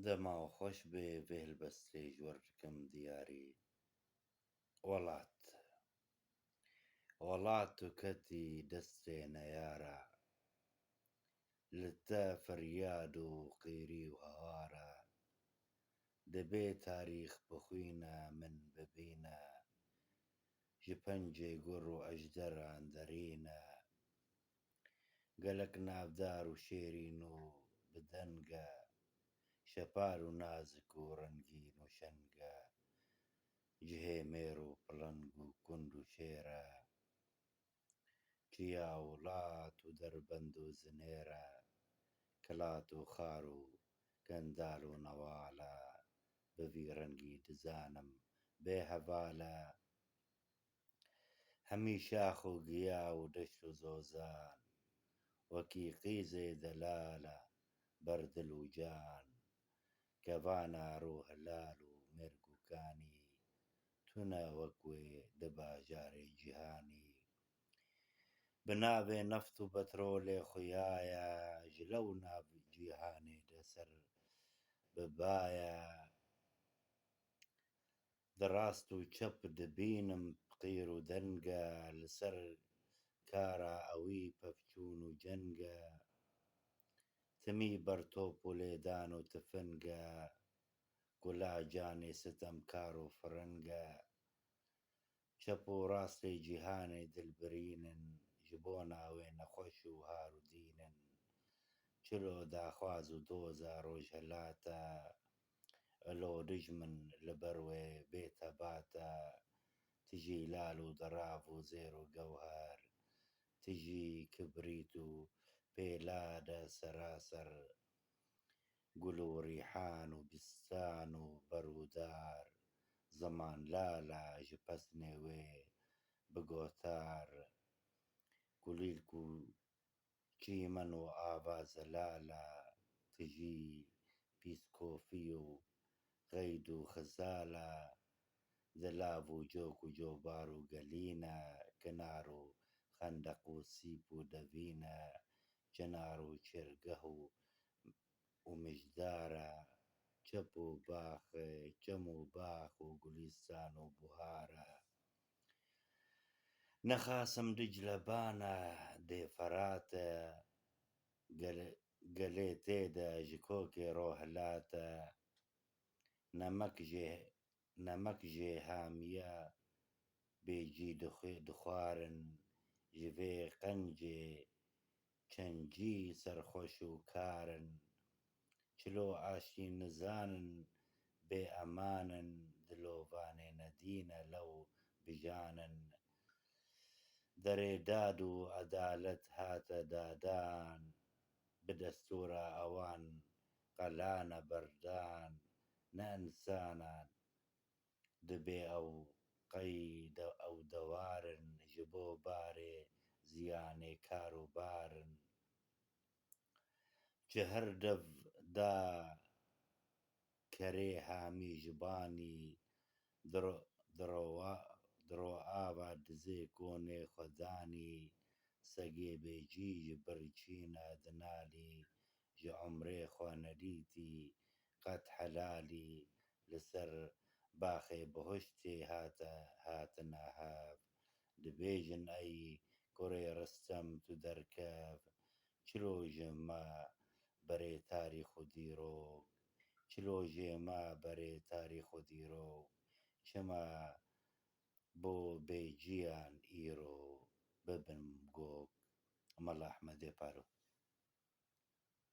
دماغ خوش بێ بێ هەلبەستێ ژوەرکەم دیاری وڵات و کەتی دەستێنە یارە لە تە فەریاد و قیری و هەوارە دەبێ تاریخ بخوینە من ببینە ji پەنجێ گوڕ و ئەژدەر ئاندەرینە گەلک ناودار و شێرین و بدەنگە شەپال و نازک و ڕەنگین و شەنگە جهێ مێر و پڵنگ و کوند و شێرە چیا وڵات و دەربەند و زنێرە کەلات و خار و گەنداڵ و نەواڵە بەڤی ڕەنگی دزانم بێ هەڤالە هەمی شاخ و گیا و دەشت و زۆزان وەکی قیزێ دەلالە بەر دڵ و جان کەڤانە ڕوو هەلال و مێرگ و کانی تونە وەکوێ دە باژارێ جیهانی بناوێ نەفت و بەترۆلێ خویایە ji لەو ناو جیهانێ دە سەر ببایە دە ڕاست و چەپ دەبینم قیر و دەنگە لەسەر کارە ئەوی پەفچوون و جەنگە تمی بەر تۆپ و لێدان و تفەنگە گولاجانێ ستەمکار و فڕەنگە چەپ و ڕاستێ جیهانێ دڵبرینن ji بۆ ناوێ نەخۆش و هار و دینن چلۆ داخواز و دۆزە ڕۆژهەلاتە ئەلۆ دژمن لەبەر وێ بێتە باتە تژی لال و دەڕاو و زێر و گەوهەر تژی کبریت و پێلادە سەراسەر گوڵ و ریحان و بیستان و بەر و دار زەمان لالە ji پەسنێ وێ بگۆتار گولیلک و چیمەن و ئاڤازە لالە تژی پیسکۆفی و غەید و خزالە دەلاڤ و جۆک و جۆبار و گەلینە کنار و خەندەق و سیپ و دەڤینە چنار و چێرگەه و مژدارە چەم و باخ و گولیستان و بوهارە نەخاسم دیجلە بانە دێ فەراتە گەلێ تێدە ji کۆکێ ڕۆهەلاتە نەمەک ژێ هامیە بێجی دخوارن ji vê qencê çencî سەرخۆش و کارن چلۆ ئاشتی نزانن بێ ئەمانن دلۆڤانێ نەدینە لەو بژانن دەرێ داد و عەدالەت هاتە دادان بدەستوورە ئەوان قەلانە بەردان نە ئینسانان دەبێ ئەو دەوارن ji بۆ بارێ زیانێ کار و بارن چ هەر دەڤ دا کەرێ هامی ji بانی درۆ ئاوا دزێ کۆنێ خودانی سەگێ بێجی ji بر چینە دنالی ji عومرێ خوا نەدیتی قەت حەلالی لەسەر باخێ بەهشتێ هاتنە هەڤ دەبێژن ئەی کوڕێ ڕستەم تو دەرکەڤ چلۆ ژێمە بەرێ تاریخ و دیرۆ چما بۆ بێجیان ئیرۆ ببن گۆک مەڵە ئەحمەدێ پارۆ